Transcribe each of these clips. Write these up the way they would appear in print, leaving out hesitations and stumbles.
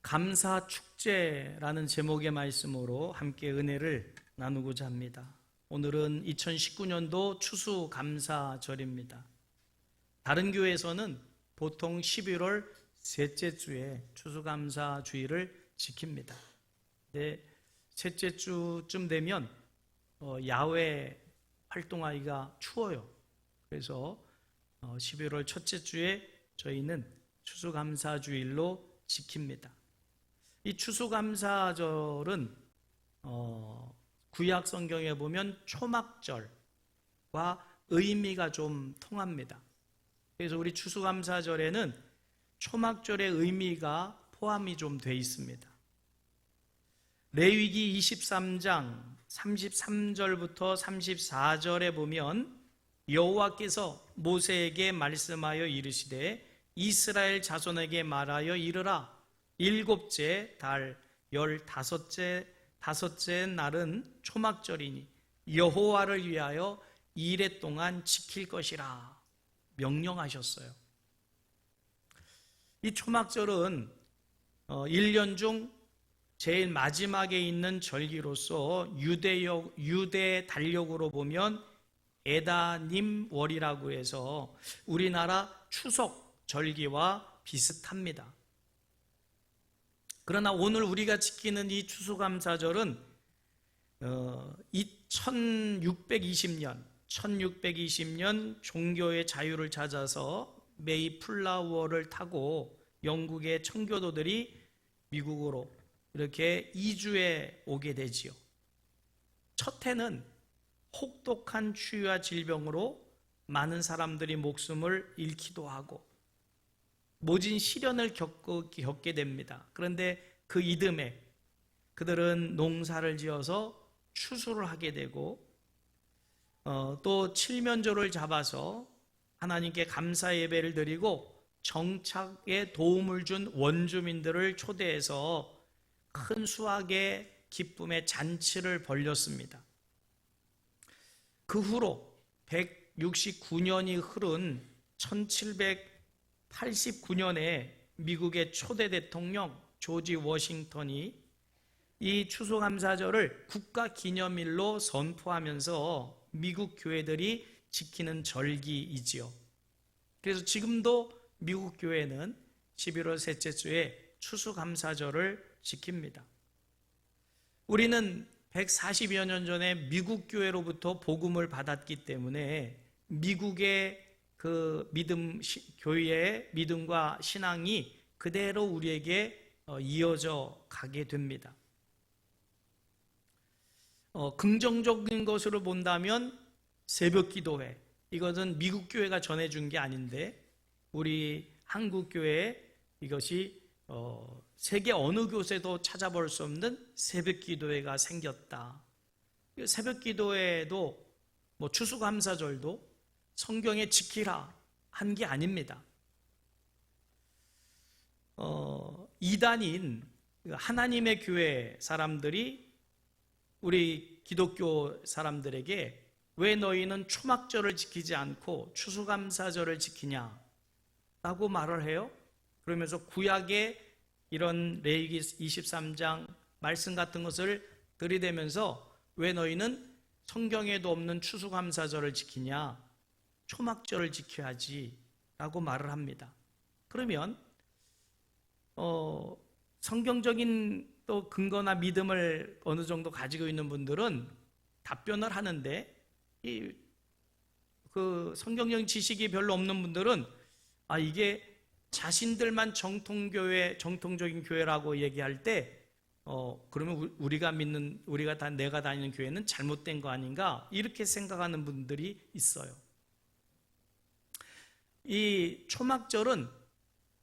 감사 축제라는 제목의 말씀으로 함께 은혜를 나누고자 합니다. 오늘은 2019년도 추수감사절입니다. 다른 교회에서는 보통 11월 셋째 주에 추수감사주일을 지킵니다. 근데 셋째 주쯤 되면 야외 활동하기가 추워요. 그래서 11월 첫째 주에 저희는 추수감사주일로 지킵니다. 이 추수감사절은 구약 성경에 보면 초막절과 의미가 좀 통합니다. 그래서 우리 추수감사절에는 초막절의 의미가 포함이 좀 돼 있습니다. 레위기 23장 33절부터 34절에 보면 여호와께서 모세에게 말씀하여 이르시되 이스라엘 자손에게 말하여 이르라. 일곱째 달 15째 날은 초막절이니 여호와를 위하여 이레 동안 지킬 것이라 명령하셨어요. 이 초막절은 1년 중 제일 마지막에 있는 절기로서 유대 달력으로 보면 에다님월이라고 해서 우리나라 추석 절기와 비슷합니다. 그러나 오늘 우리가 지키는 이 추수감사절은 1620년 종교의 자유를 찾아서 메이플라워를 타고 영국의 청교도들이 미국으로 이렇게 이주해 오게 되지요. 첫 해는 혹독한 추위와 질병으로 많은 사람들이 목숨을 잃기도 하고 모진 시련을 겪게 됩니다. 그런데 그 이듬해 그들은 농사를 지어서 추수를 하게 되고 또 칠면조를 잡아서 하나님께 감사 예배를 드리고 정착에 도움을 준 원주민들을 초대해서 큰 수확의 기쁨의 잔치를 벌였습니다. 그 후로 169년이 흐른 1789년에 미국의 초대 대통령 조지 워싱턴이 이 추수감사절을 국가기념일로 선포하면서 미국 교회들이 지키는 절기이지요. 그래서 지금도 미국 교회는 11월 셋째 주에 추수감사절을 지킵니다. 우리는 140여 년 전에 미국 교회로부터 복음을 받았기 때문에 미국의 그 교회의 믿음과 신앙이 그대로 우리에게 이어져 가게 됩니다. 긍정적인 것으로 본다면 새벽 기도회, 이것은 미국 교회가 전해준 게 아닌데 우리 한국 교회에 이것이 세계 어느 곳에도 찾아볼 수 없는 새벽 기도회가 생겼다. 새벽 기도회도 추수감사절도 성경에 지키라 한 게 아닙니다. 이단인 하나님의 교회 사람들이 우리 기독교 사람들에게 왜 너희는 초막절을 지키지 않고 추수감사절을 지키냐 라고 말을 해요. 그러면서 구약의 이런 레위기 23장 말씀 같은 것을 들이대면서 왜 너희는 성경에도 없는 추수감사절을 지키냐, 초막절을 지켜야지 라고 말을 합니다. 그러면 성경적인 또 근거나 믿음을 어느 정도 가지고 있는 분들은 답변을 하는데 그 성경적인 지식이 별로 없는 분들은 이게 자신들만 정통적인 교회라고 얘기할 때 그러면 내가 다니는 교회는 잘못된 거 아닌가 이렇게 생각하는 분들이 있어요. 이 초막절은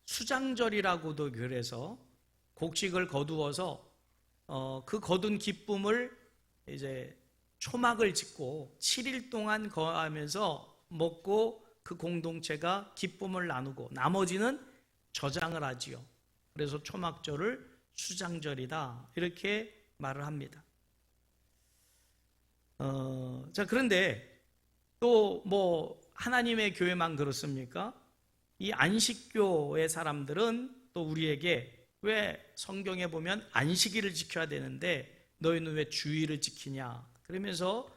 수장절이라고도 그래서 곡식을 거두어서 그 거둔 기쁨을 이제 초막을 짓고 7일 동안 거하면서 먹고 그 공동체가 기쁨을 나누고 나머지는 저장을 하지요. 그래서 초막절을 수장절이다 이렇게 말을 합니다. 그런데 또 하나님의 교회만 그렇습니까? 이 안식교의 사람들은 또 우리에게 왜 성경에 보면 안식일을 지켜야 되는데 너희는 왜 주일을 지키냐? 그러면서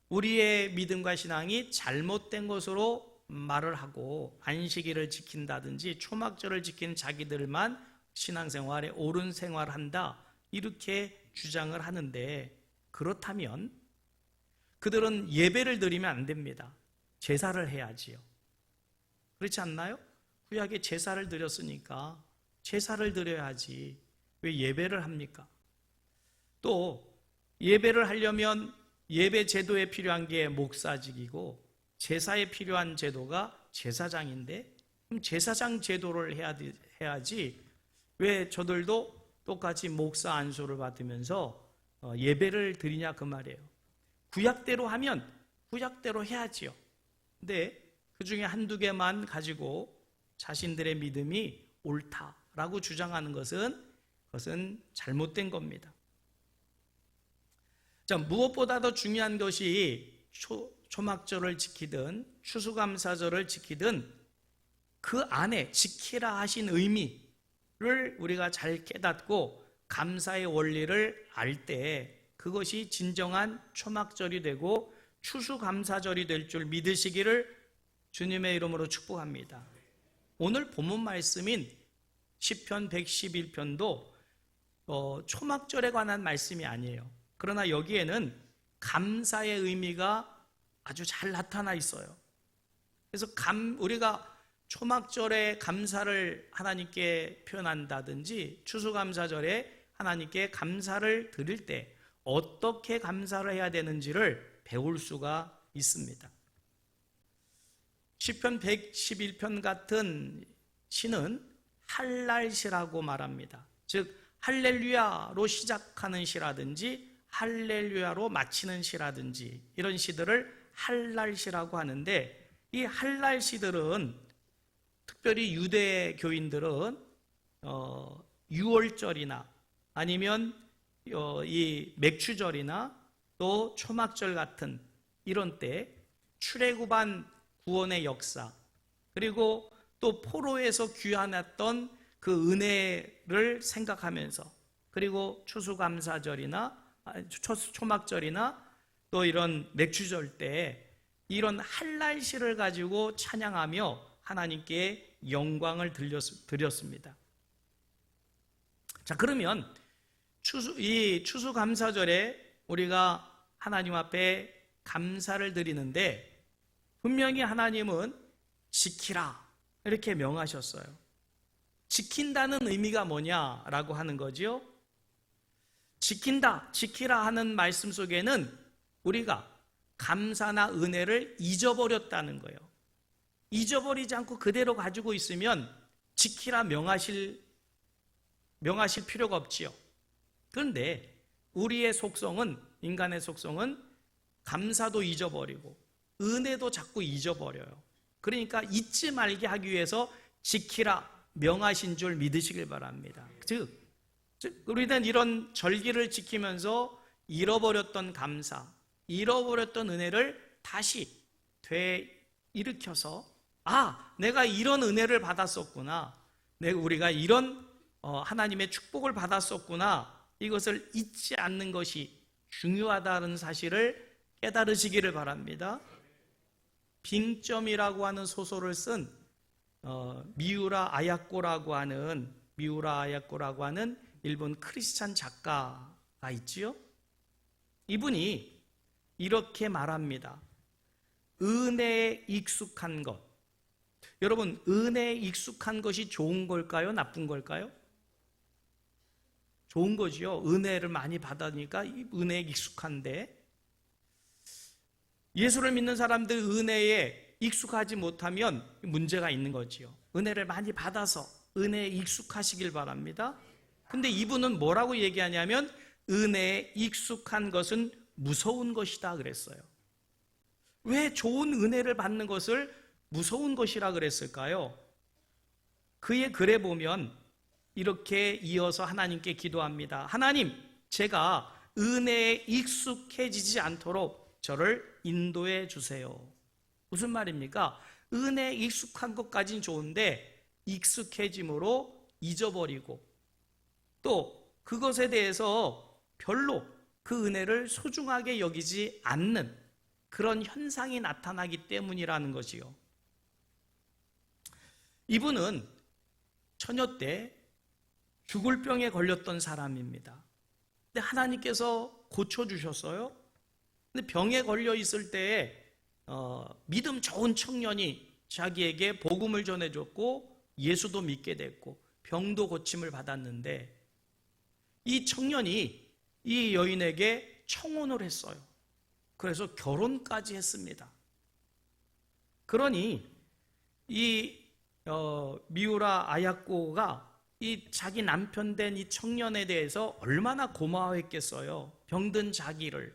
우리의 믿음과 신앙이 잘못된 것으로 말을 하고 안식일을 지킨다든지 초막절을 지키는 자기들만 신앙생활에 옳은 생활한다 이렇게 주장을 하는데, 그렇다면 그들은 예배를 드리면 안 됩니다. 제사를 해야지요. 그렇지 않나요? 구약에 제사를 드렸으니까 제사를 드려야지 왜 예배를 합니까? 또 예배를 하려면 예배 제도에 필요한 게 목사직이고 제사에 필요한 제도가 제사장인데, 그럼 제사장 제도를 해야지 왜 저들도 똑같이 목사 안수를 받으면서 예배를 드리냐 그 말이에요. 구약대로 하면 구약대로 해야지요. 근데 그 중에 한두 개만 가지고 자신들의 믿음이 옳다라고 주장하는 그것은 잘못된 겁니다. 자, 무엇보다 더 중요한 것이 초막절을 지키든 추수감사절을 지키든 그 안에 지키라 하신 의미를 우리가 잘 깨닫고 감사의 원리를 알 때 그것이 진정한 초막절이 되고 추수감사절이 될 줄 믿으시기를 주님의 이름으로 축복합니다. 오늘 본문 말씀인 시편 111편도 초막절에 관한 말씀이 아니에요. 그러나 여기에는 감사의 의미가 아주 잘 나타나 있어요. 그래서 우리가 초막절에 감사를 하나님께 표현한다든지 추수감사절에 하나님께 감사를 드릴 때 어떻게 감사를 해야 되는지를 배울 수가 있습니다. 시편 111편 같은 시는 할랄시라고 말합니다. 즉 할렐루야로 시작하는 시라든지 할렐루야로 마치는 시라든지 이런 시들을 할랄시라고 하는데, 이 할랄시들은 특별히 유대 교인들은 6월절이나 아니면 이 맥추절이나 또 초막절 같은 이런 때 출애굽한 구원의 역사, 그리고 또 포로에서 귀환했던 그 은혜를 생각하면서, 그리고 추수감사절이나 초막절이나 또 이런 맥추절 때 이런 할랄시를 가지고 찬양하며 하나님께 영광을 드렸습니다. 자, 그러면 이 추수감사절에 우리가 하나님 앞에 감사를 드리는데 분명히 하나님은 지키라 이렇게 명하셨어요. 지킨다는 의미가 뭐냐라고 하는 거죠. 지킨다, 지키라 하는 말씀 속에는 우리가 감사나 은혜를 잊어버렸다는 거예요. 잊어버리지 않고 그대로 가지고 있으면 지키라 명하실 필요가 없지요. 그런데 우리의 속성은, 인간의 속성은 감사도 잊어버리고 은혜도 자꾸 잊어버려요. 그러니까 잊지 말게 하기 위해서 지키라 명하신 줄 믿으시길 바랍니다. 즉 우리는 이런 절기를 지키면서 잃어버렸던 감사, 잃어버렸던 은혜를 다시 되일으켜서 내가 이런 은혜를 받았었구나, 우리가 이런 하나님의 축복을 받았었구나, 이것을 잊지 않는 것이 중요하다는 사실을 깨달으시기를 바랍니다. 빙점이라고 하는 소설을 쓴 미우라 아야코라고 하는 일본 크리스찬 작가가 있지요. 이분이 이렇게 말합니다. 은혜에 익숙한 것. 여러분, 은혜에 익숙한 것이 좋은 걸까요? 나쁜 걸까요? 좋은 거지요. 은혜를 많이 받으니까 은혜에 익숙한데, 예수를 믿는 사람들 은혜에 익숙하지 못하면 문제가 있는 거지요. 은혜를 많이 받아서 은혜에 익숙하시길 바랍니다. 근데 이분은 뭐라고 얘기하냐면 은혜에 익숙한 것은 무서운 것이다 그랬어요. 왜 좋은 은혜를 받는 것을 무서운 것이라 그랬을까요? 그의 글에 보면 이렇게 이어서 하나님께 기도합니다. 하나님, 제가 은혜에 익숙해지지 않도록 저를 인도해 주세요. 무슨 말입니까? 은혜에 익숙한 것까지는 좋은데 익숙해짐으로 잊어버리고 또 그것에 대해서 별로 그 은혜를 소중하게 여기지 않는 그런 현상이 나타나기 때문이라는 것이요. 이분은 처녀 때 죽을 병에 걸렸던 사람입니다. 근데 하나님께서 고쳐주셨어요. 근데 병에 걸려 있을 때에 믿음 좋은 청년이 자기에게 복음을 전해줬고 예수도 믿게 됐고 병도 고침을 받았는데 이 청년이 이 여인에게 청혼을 했어요. 그래서 결혼까지 했습니다. 그러니 이 미우라 아야코가 이 자기 남편 된 이 청년에 대해서 얼마나 고마워했겠어요. 병든 자기를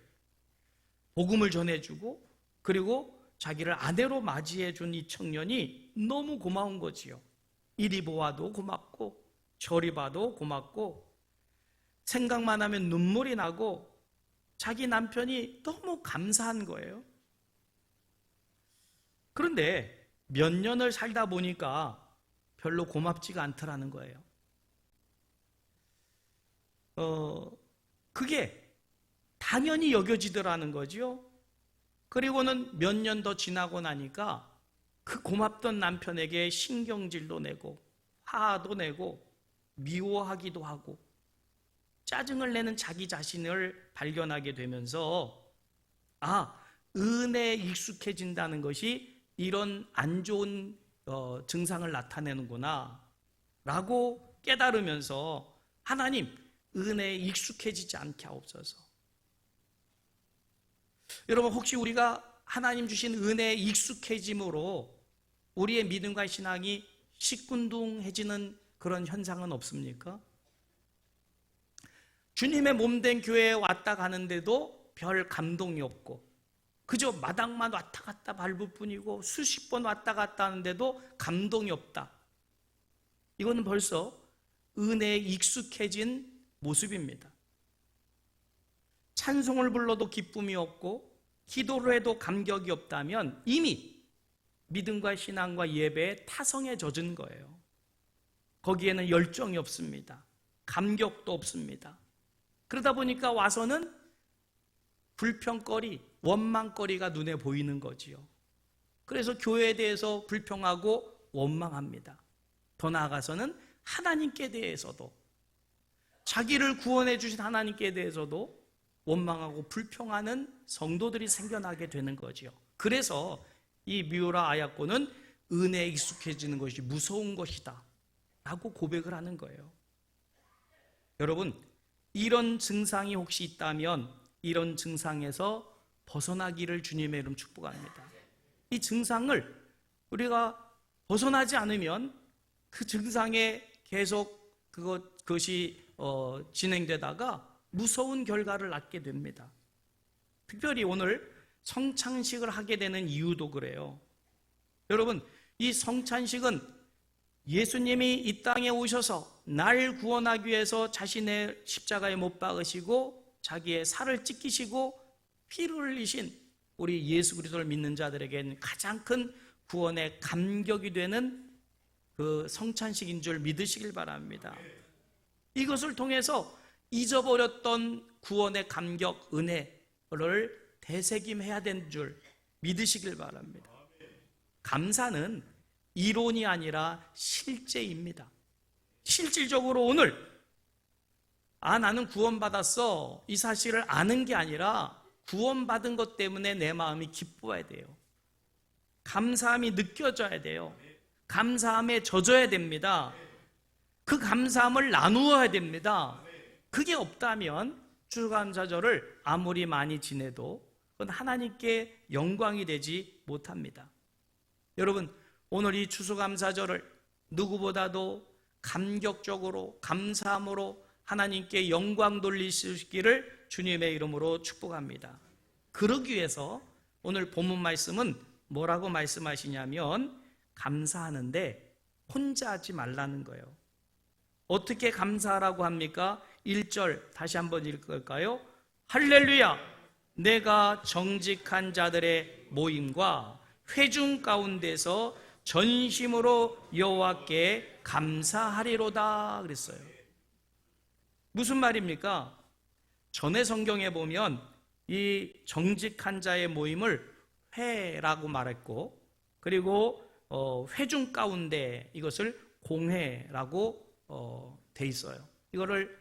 복음을 전해주고 그리고 자기를 아내로 맞이해준 이 청년이 너무 고마운 거지요. 이리 보아도 고맙고 저리 봐도 고맙고 생각만 하면 눈물이 나고 자기 남편이 너무 감사한 거예요. 그런데 몇 년을 살다 보니까 별로 고맙지가 않더라는 거예요. 그게 당연히 여겨지더라는 거죠. 그리고는 몇 년 더 지나고 나니까 그 고맙던 남편에게 신경질도 내고 화도 내고 미워하기도 하고 짜증을 내는 자기 자신을 발견하게 되면서 은혜에 익숙해진다는 것이 이런 안 좋은 증상을 나타내는구나 라고 깨달으면서 하나님 은혜에 익숙해지지 않게 하옵소서. 여러분 혹시 우리가 하나님 주신 은혜에 익숙해짐으로 우리의 믿음과 신앙이 시큰둥해지는 그런 현상은 없습니까? 주님의 몸된 교회에 왔다 가는데도 별 감동이 없고 그저 마당만 왔다 갔다 밟을 뿐이고 수십 번 왔다 갔다 하는데도 감동이 없다. 이거는 벌써 은혜에 익숙해진 모습입니다. 찬송을 불러도 기쁨이 없고 기도를 해도 감격이 없다면 이미 믿음과 신앙과 예배에 타성에 젖은 거예요. 거기에는 열정이 없습니다. 감격도 없습니다. 그러다 보니까 와서는 불평거리, 원망거리가 눈에 보이는 거지요. 그래서 교회에 대해서 불평하고 원망합니다. 더 나아가서는 하나님께 대해서도 자기를 구원해 주신 하나님께 대해서도 원망하고 불평하는 성도들이 생겨나게 되는 거지요. 그래서 이 미우라 아야코는 은혜에 익숙해지는 것이 무서운 것이다 라고 고백을 하는 거예요. 여러분 이런 증상이 혹시 있다면 이런 증상에서 벗어나기를 주님의 이름 축복합니다. 이 증상을 우리가 벗어나지 않으면 그 증상에 계속 그것이 진행되다가 무서운 결과를 낳게 됩니다. 특별히 오늘 성찬식을 하게 되는 이유도 그래요. 여러분 이 성찬식은 예수님이 이 땅에 오셔서 날 구원하기 위해서 자신의 십자가에 못 박으시고 자기의 살을 찢기시고 피를 흘리신 우리 예수 그리스도를 믿는 자들에게는 가장 큰 구원의 감격이 되는 그 성찬식인 줄 믿으시길 바랍니다. 이것을 통해서 잊어버렸던 구원의 감격, 은혜를 되새김해야 되는 줄 믿으시길 바랍니다. 감사는 이론이 아니라 실제입니다. 실질적으로 오늘 나는 구원받았어 이 사실을 아는 게 아니라 구원받은 것 때문에 내 마음이 기뻐야 돼요. 감사함이 느껴져야 돼요. 감사함에 젖어야 됩니다. 그 감사함을 나누어야 됩니다. 그게 없다면 추수감사절을 아무리 많이 지내도 그건 하나님께 영광이 되지 못합니다. 여러분 오늘 이 추수감사절을 누구보다도 감격적으로 감사함으로 하나님께 영광 돌리시기를 주님의 이름으로 축복합니다. 그러기 위해서 오늘 본문 말씀은 뭐라고 말씀하시냐면 감사하는데 혼자 하지 말라는 거예요. 어떻게 감사하라고 합니까? 1절 다시 한번 읽을까요? 할렐루야! 내가 정직한 자들의 모임과 회중 가운데서 전심으로 여호와께 감사하리로다 그랬어요. 무슨 말입니까? 전에 성경에 보면 이 정직한 자의 모임을 회라고 말했고, 그리고 회중 가운데 이것을 공회라고 돼 있어요. 이거를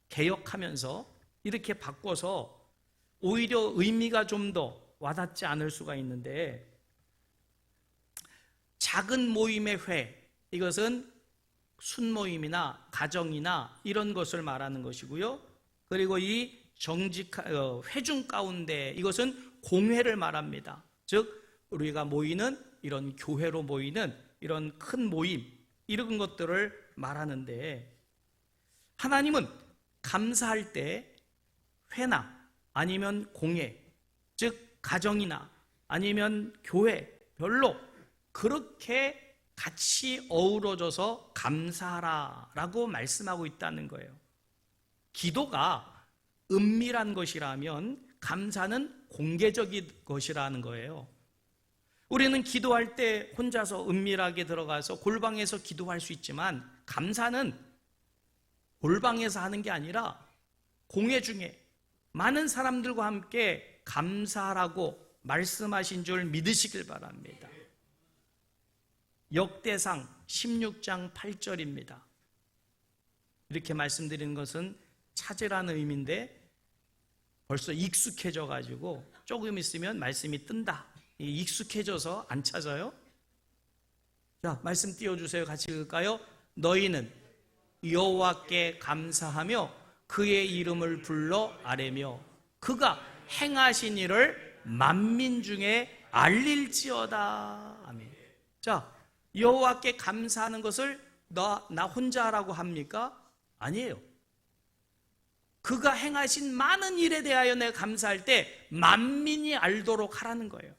개혁하면서 이렇게 바꿔서 오히려 의미가 좀 더 와닿지 않을 수가 있는데, 작은 모임의 회, 이것은 순모임이나 가정이나 이런 것을 말하는 것이고요. 그리고 이 회중 가운데, 이것은 공회를 말합니다. 즉 우리가 모이는 이런 교회로 모이는 이런 큰 모임, 이런 것들을 말하는데, 하나님은 감사할 때 회나 아니면 공회, 즉 가정이나 아니면 교회, 별로 그렇게 같이 어우러져서 감사하라라고 말씀하고 있다는 거예요. 기도가 은밀한 것이라면 감사는 공개적인 것이라는 거예요. 우리는 기도할 때 혼자서 은밀하게 들어가서 골방에서 기도할 수 있지만, 감사는 골방에서 하는 게 아니라 공회 중에 많은 사람들과 함께 감사하라고 말씀하신 줄 믿으시길 바랍니다. 역대상 16장 8절입니다. 이렇게 말씀드리는 것은 찾으라는 의미인데 벌써 익숙해져 가지고 조금 있으면 말씀이 뜬다. 익숙해져서 안 찾아요? 자, 말씀 띄워주세요. 같이 읽을까요? 너희는 여호와께 감사하며 그의 이름을 불러 아뢰며 그가 행하신 일을 만민 중에 알릴지어다. 아멘. 자, 여호와께 감사하는 것을 나 혼자 하라고 합니까? 아니에요. 그가 행하신 많은 일에 대하여 내가 감사할 때 만민이 알도록 하라는 거예요.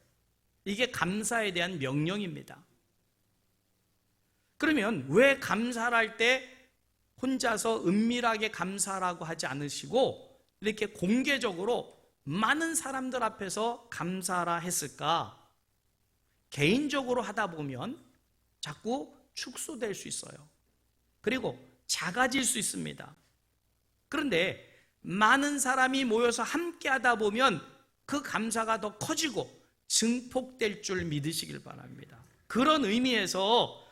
이게 감사에 대한 명령입니다. 그러면 왜 감사를 할 때 혼자서 은밀하게 감사라고 하지 않으시고 이렇게 공개적으로 많은 사람들 앞에서 감사라 했을까? 개인적으로 하다 보면 자꾸 축소될 수 있어요. 그리고 작아질 수 있습니다. 그런데 많은 사람이 모여서 함께 하다 보면 그 감사가 더 커지고 증폭될 줄 믿으시길 바랍니다. 그런 의미에서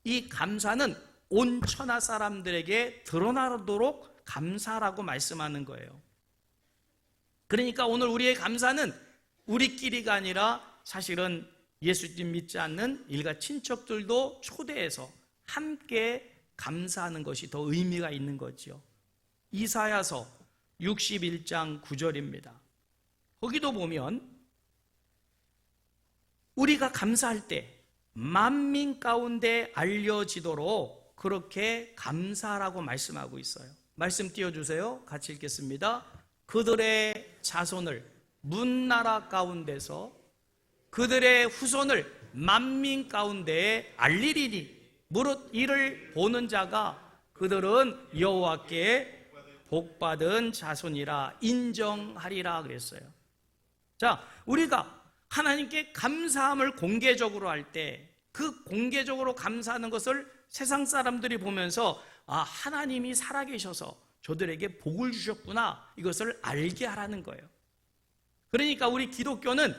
이 감사는 온 천하 사람들에게 드러나도록 감사라고 말씀하는 거예요. 그러니까 오늘 우리의 감사는 우리끼리가 아니라 사실은 예수님 믿지 않는 일가 친척들도 초대해서 함께 감사하는 것이 더 의미가 있는 거지요. 이사야서 61장 9절입니다. 거기도 보면 우리가 감사할 때 만민 가운데 알려지도록 그렇게 감사라고 말씀하고 있어요. 말씀 띄워주세요. 같이 읽겠습니다. 그들의 자손을 문나라 가운데서 그들의 후손을 만민 가운데 알리리니 무릇 이를 보는 자가 그들은 여호와께 복받은 자손이라 인정하리라 그랬어요. 자, 우리가 하나님께 감사함을 공개적으로 할 때 그 공개적으로 감사하는 것을 세상 사람들이 보면서 아, 하나님이 살아계셔서 저들에게 복을 주셨구나, 이것을 알게 하라는 거예요. 그러니까 우리 기독교는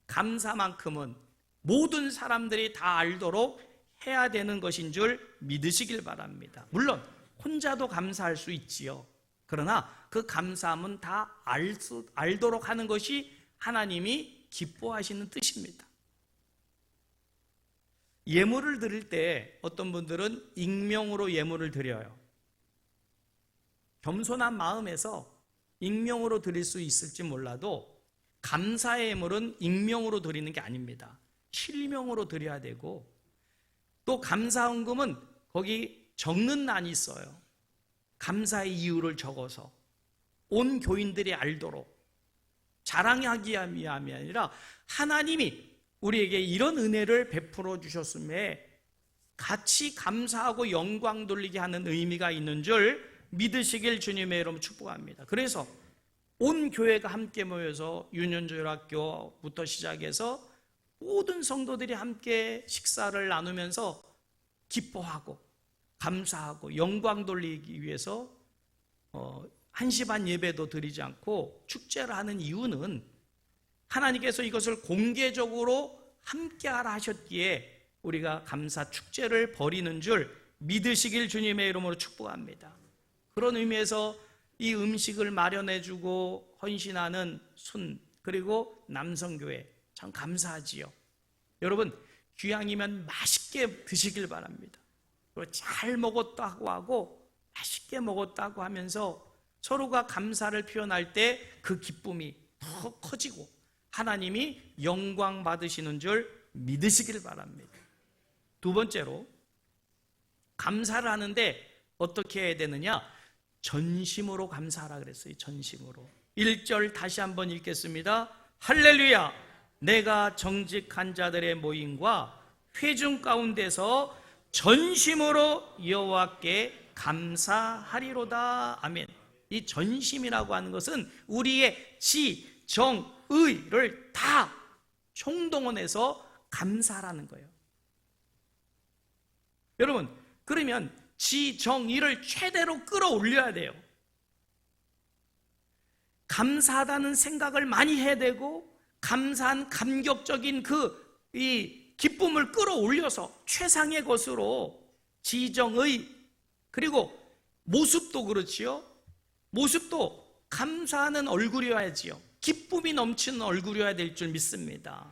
감사만큼은 모든 사람들이 다 알도록 해야 되는 것인 줄 믿으시길 바랍니다. 물론 혼자도 감사할 수 있지요. 그러나 그 감사함은 다 알도록 하는 것이 하나님이 기뻐하시는 뜻입니다. 예물을 드릴 때 어떤 분들은 익명으로 예물을 드려요. 겸손한 마음에서 익명으로 드릴 수 있을지 몰라도 감사의 예물은 익명으로 드리는 게 아닙니다. 실명으로 드려야 되고, 또 감사헌금은 거기 적는 난이 있어요. 감사의 이유를 적어서 온 교인들이 알도록 자랑하기 위함이 아니라 하나님이 우리에게 이런 은혜를 베풀어 주셨음에 같이 감사하고 영광 돌리게 하는 의미가 있는 줄 믿으시길 주님의 이름으로 축복합니다. 그래서 온 교회가 함께 모여서 유년조율학교부터 시작해서 모든 성도들이 함께 식사를 나누면서 기뻐하고 감사하고 영광 돌리기 위해서 1시 반 예배도 드리지 않고 축제를 하는 이유는 하나님께서 이것을 공개적으로 함께하라 하셨기에 우리가 감사 축제를 벌이는 줄 믿으시길 주님의 이름으로 축복합니다. 그런 의미에서 이 음식을 마련해주고 헌신하는 순, 그리고 남성교회 참 감사하지요. 여러분, 귀향이면 맛있게 드시길 바랍니다. 그리고 잘 먹었다고 하고 맛있게 먹었다고 하면서 서로가 감사를 표현할 때 그 기쁨이 더 커지고 하나님이 영광 받으시는 줄 믿으시길 바랍니다. 두 번째로, 감사를 하는데 어떻게 해야 되느냐? 전심으로 감사하라 그랬어요. 전심으로. 1절 다시 한번 읽겠습니다. 할렐루야! 내가 정직한 자들의 모임과 회중 가운데서 전심으로 여호와께 감사하리로다. 아멘. 이 전심이라고 하는 것은 우리의 지, 정, 의를 다 총동원해서 감사하라는 거예요. 여러분, 그러면 지, 정, 의를 최대로 끌어올려야 돼요. 감사하다는 생각을 많이 해야 되고, 감사한 감격적인 이 기쁨을 끌어올려서 최상의 것으로 지정의, 그리고 모습도 그렇지요. 모습도 감사하는 얼굴이어야지요. 기쁨이 넘치는 얼굴이어야 될 줄 믿습니다.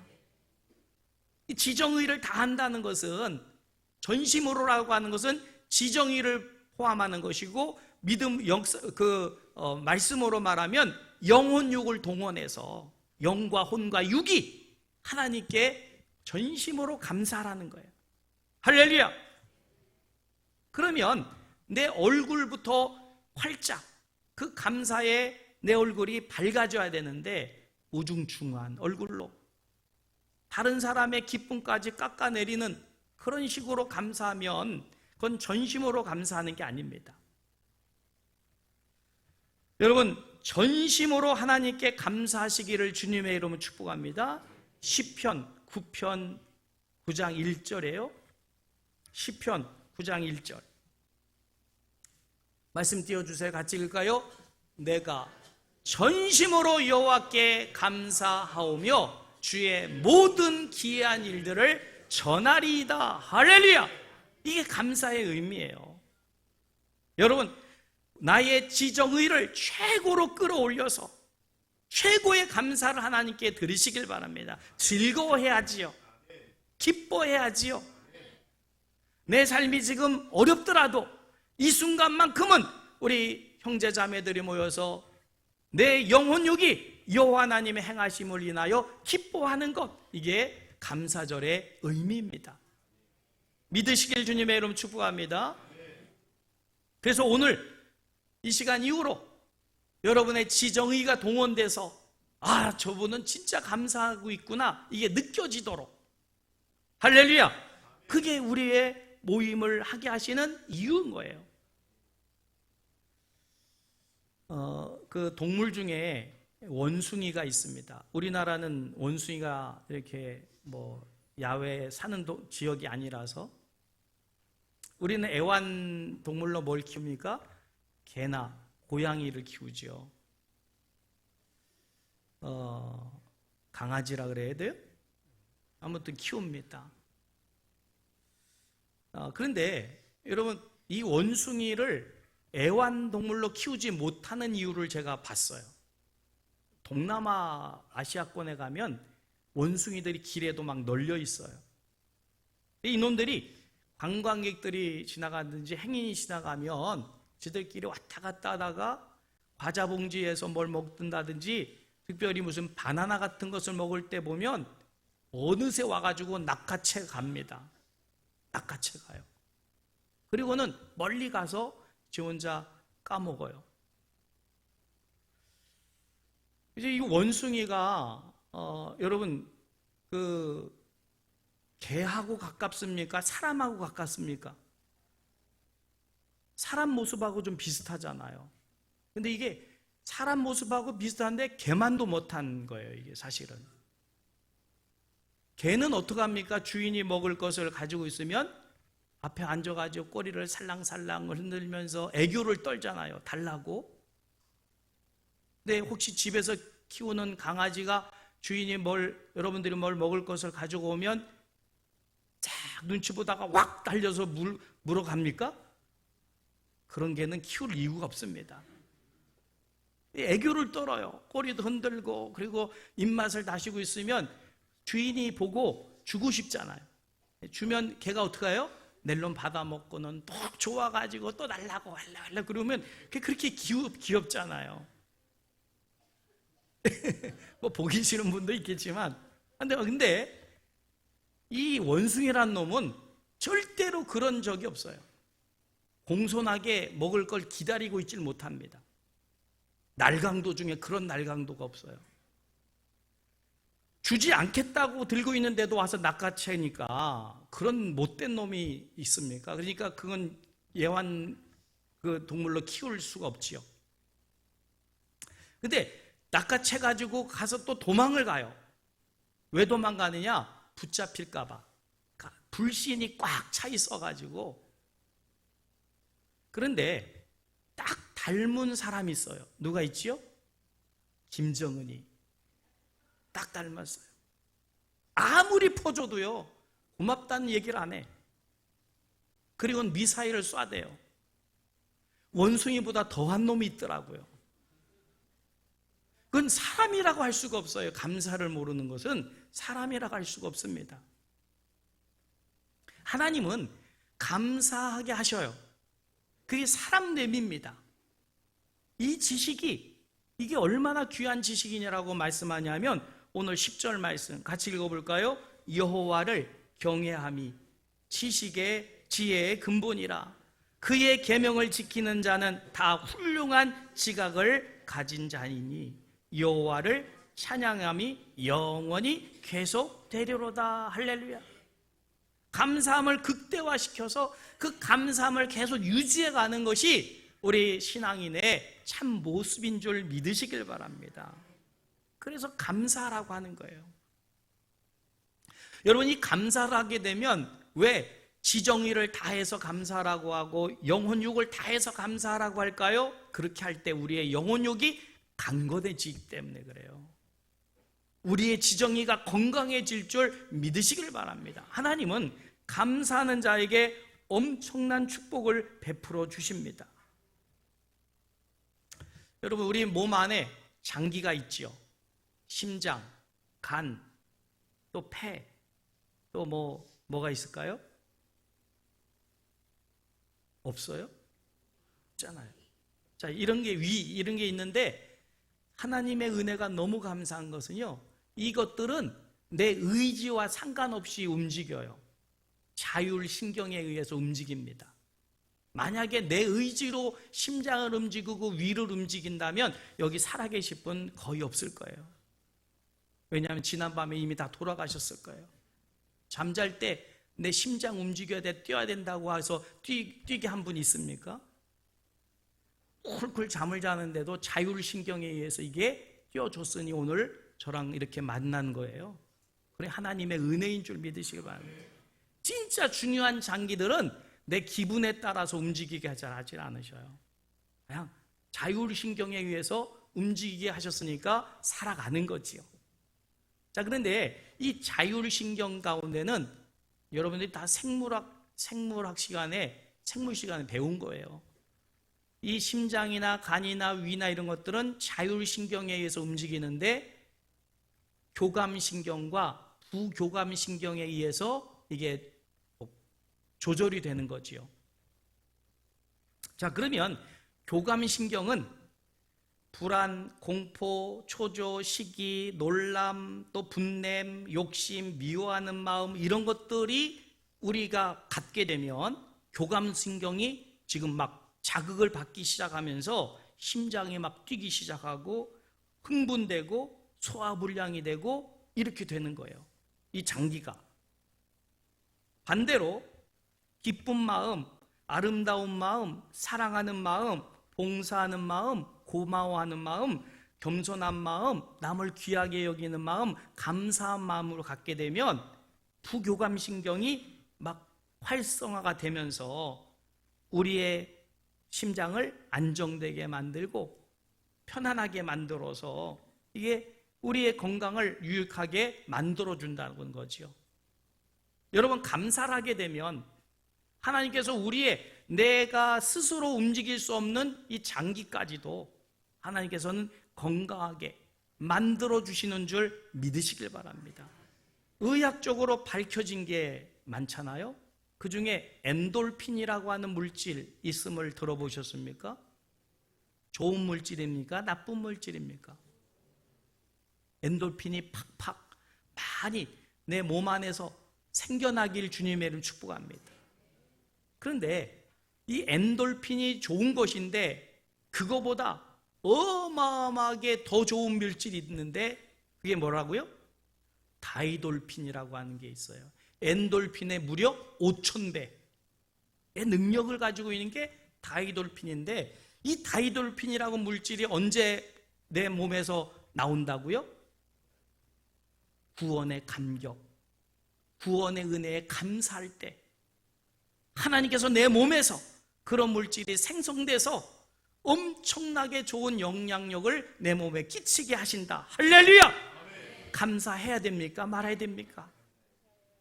이 지정의를 다 한다는 것은, 전심으로라고 하는 것은 지정의를 포함하는 것이고, 믿음, 말씀으로 말하면 영혼육을 동원해서 영과 혼과 육이 하나님께 전심으로 감사하라는 거예요. 할렐루야! 그러면 내 얼굴부터 활짝 그 감사에 내 얼굴이 밝아져야 되는데, 우중충한 얼굴로 다른 사람의 기쁨까지 깎아내리는 그런 식으로 감사하면 그건 전심으로 감사하는 게 아닙니다. 여러분, 전심으로 하나님께 감사하시기를 주님의 이름으로 축복합니다. 시편 9편 9장 1절이에요. 시편 9장 1절 말씀 띄워주세요. 같이 읽을까요? 내가 전심으로 여호와께 감사하오며 주의 모든 기이한 일들을 전하리이다. 할렐루야! 이게 감사의 의미예요. 여러분, 나의 지정의를 최고로 끌어올려서 최고의 감사를 하나님께 드리시길 바랍니다. 즐거워해야지요. 기뻐해야지요. 내 삶이 지금 어렵더라도 이 순간만큼은 우리 형제자매들이 모여서 내 영혼육이 여호와 하나님의 행하심을 인하여 기뻐하는 것, 이게 감사절의 의미입니다. 믿으시길 주님의 이름 축복합니다. 그래서 오늘 이 시간 이후로 여러분의 지정의가 동원돼서, 아, 저분은 진짜 감사하고 있구나, 이게 느껴지도록, 할렐루야! 그게 우리의 모임을 하게 하시는 이유인 거예요. 그 동물 중에 원숭이가 있습니다. 우리나라는 원숭이가 이렇게 야외에 사는 지역이 아니라서, 우리는 애완동물로 뭘 키웁니까? 개나 고양이를 키우죠. 강아지라 그래야 돼요? 아무튼 키웁니다. 그런데 여러분, 이 원숭이를 애완동물로 키우지 못하는 이유를 제가 봤어요. 동남아 아시아권에 가면 원숭이들이 길에도 막 널려 있어요. 이놈들이 관광객들이 지나가든지 행인이 지나가면 지들끼리 왔다 갔다 하다가 과자 봉지에서 뭘 먹든다든지, 특별히 무슨 바나나 같은 것을 먹을 때 보면 어느새 와가지고 낚아채 갑니다. 낚아채 가요. 그리고는 멀리 가서 지 혼자 까먹어요. 이제 이 원숭이가 여러분, 개하고 가깝습니까? 사람하고 가깝습니까? 사람 모습하고 좀 비슷하잖아요. 근데 이게 사람 모습하고 비슷한데 개만도 못한 거예요, 이게 사실은. 개는 어떻게 합니까? 주인이 먹을 것을 가지고 있으면 앞에 앉아가지고 꼬리를 살랑살랑 흔들면서 애교를 떨잖아요. 달라고. 근데 혹시 집에서 키우는 강아지가 주인이 여러분들이 뭘 먹을 것을 가지고 오면 쫙 눈치 보다가 확 달려서 물어갑니까? 그런 개는 키울 이유가 없습니다. 애교를 떨어요. 꼬리도 흔들고, 그리고 입맛을 다시고 있으면 주인이 보고 주고 싶잖아요. 주면 걔가 어떻게 해요? 낼름 받아먹고는 또 좋아가지고 또 달라고 할라 그러면 그렇게 귀엽잖아요. 뭐 보기 싫은 분도 있겠지만, 근데 이 원숭이란 놈은 절대로 그런 적이 없어요. 공손하게 먹을 걸 기다리고 있질 못합니다. 날강도 중에 그런 날강도가 없어요. 주지 않겠다고 들고 있는데도 와서 낚아채니까 그런 못된 놈이 있습니까? 그러니까 그건 예완 동물로 키울 수가 없지요. 근데 낚아채가지고 가서 또 도망을 가요. 왜 도망가느냐? 붙잡힐까봐. 불신이 꽉 차 있어가지고. 그런데 딱 닮은 사람이 있어요. 누가 있지요? 김정은이. 딱 닮았어요. 아무리 퍼줘도요, 고맙다는 얘기를 안 해. 그리고 미사일을 쏴대요. 원숭이보다 더한 놈이 있더라고요. 그건 사람이라고 할 수가 없어요. 감사를 모르는 것은 사람이라고 할 수가 없습니다. 하나님은 감사하게 하셔요. 그게 사람 내미입니다. 이 지식이 이게 얼마나 귀한 지식이냐라고 말씀하냐면 오늘 10절 말씀 같이 읽어볼까요? 여호와를 경외함이 지식의 지혜의 근본이라. 그의 계명을 지키는 자는 다 훌륭한 지각을 가진 자이니 여호와를 찬양함이 영원히 계속되리로다. 할렐루야. 감사함을 극대화시켜서 그 감사함을 계속 유지해가는 것이 우리 신앙인의 참 모습인 줄 믿으시길 바랍니다. 그래서 감사라고 하는 거예요. 여러분, 이 감사를 하게 되면 왜 지정의를 다해서 감사라고 하고 영혼욕을 다해서 감사라고 할까요? 그렇게 할 때 우리의 영혼욕이 강건해지기 때문에 그래요. 우리의 지정의가 건강해질 줄 믿으시길 바랍니다. 하나님은 감사하는 자에게 엄청난 축복을 베풀어 주십니다. 여러분, 우리 몸 안에 장기가 있지요. 심장, 간, 또 폐, 또 뭐가 있을까요? 없어요? 없잖아요. 자, 이런 게 이런 게 있는데 하나님의 은혜가 너무 감사한 것은요, 이것들은 내 의지와 상관없이 움직여요. 자율신경에 의해서 움직입니다. 만약에 내 의지로 심장을 움직이고 위를 움직인다면 여기 살아계실 분 거의 없을 거예요. 왜냐하면 지난밤에 이미 다 돌아가셨을 거예요. 잠잘 때 내 심장 움직여야 돼, 뛰어야 된다고 해서 뛰게 한 분 있습니까? 쿨쿨 잠을 자는데도 자율신경에 의해서 이게 뛰어줬으니 오늘 저랑 이렇게 만난 거예요. 그래, 하나님의 은혜인 줄 믿으시기 바랍니다. 진짜 중요한 장기들은 내 기분에 따라서 움직이게 하지 않으셔요. 그냥 자율신경에 의해서 움직이게 하셨으니까 살아가는 거지요. 자, 그런데 이 자율신경 가운데는 여러분들이 다 생물 시간에 배운 거예요. 이 심장이나 간이나 위나 이런 것들은 자율신경에 의해서 움직이는데 교감신경과 부교감신경에 의해서 이게 조절이 되는 거지요. 자, 그러면 교감신경은 불안, 공포, 초조, 시기, 놀람, 또 분냄, 욕심, 미워하는 마음 이런 것들이 우리가 갖게 되면 교감신경이 지금 막 자극을 받기 시작하면서 심장이 막 뛰기 시작하고 흥분되고 소화불량이 되고 이렇게 되는 거예요. 이 장기가. 반대로 기쁜 마음, 아름다운 마음, 사랑하는 마음, 봉사하는 마음, 고마워하는 마음, 겸손한 마음, 남을 귀하게 여기는 마음, 감사한 마음으로 갖게 되면 부교감신경이 막 활성화가 되면서 우리의 심장을 안정되게 만들고 편안하게 만들어서 이게 우리의 건강을 유익하게 만들어준다는 거죠. 여러분, 감사를 하게 되면 하나님께서 우리의 내가 스스로 움직일 수 없는 이 장기까지도 하나님께서는 건강하게 만들어주시는 줄 믿으시길 바랍니다. 의학적으로 밝혀진 게 많잖아요. 그 중에 엔돌핀이라고 하는 물질 있음을 들어보셨습니까? 좋은 물질입니까? 나쁜 물질입니까? 엔돌핀이 팍팍 많이 내 몸 안에서 생겨나길 주님의 이름 축복합니다. 그런데 이 엔돌핀이 좋은 것인데 그거보다 어마어마하게 더 좋은 물질이 있는데 그게 뭐라고요? 다이돌핀이라고 하는 게 있어요. 엔돌핀의 무려 5,000배의 능력을 가지고 있는 게 다이돌핀인데, 이 다이돌핀이라고 물질이 언제 내 몸에서 나온다고요? 구원의 감격, 구원의 은혜에 감사할 때 하나님께서 내 몸에서 그런 물질이 생성돼서 엄청나게 좋은 영향력을 내 몸에 끼치게 하신다. 할렐루야! 감사해야 됩니까? 말아야 됩니까?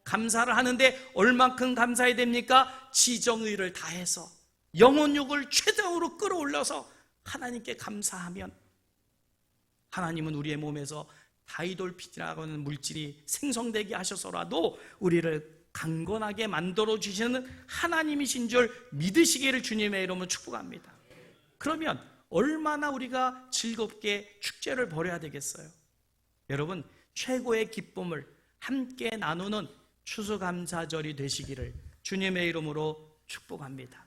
감사를 하는데 얼만큼 감사해야 됩니까? 지정의를 다해서 영혼욕을 최대으로 끌어올려서 하나님께 감사하면 하나님은 우리의 몸에서 다이돌핀이라고 하는 물질이 생성되게 하셔서라도 우리를 강건하게 만들어주시는 하나님이신 줄 믿으시기를 주님의 이름으로 축복합니다. 그러면 얼마나 우리가 즐겁게 축제를 벌여야 되겠어요? 여러분, 최고의 기쁨을 함께 나누는 추수감사절이 되시기를 주님의 이름으로 축복합니다.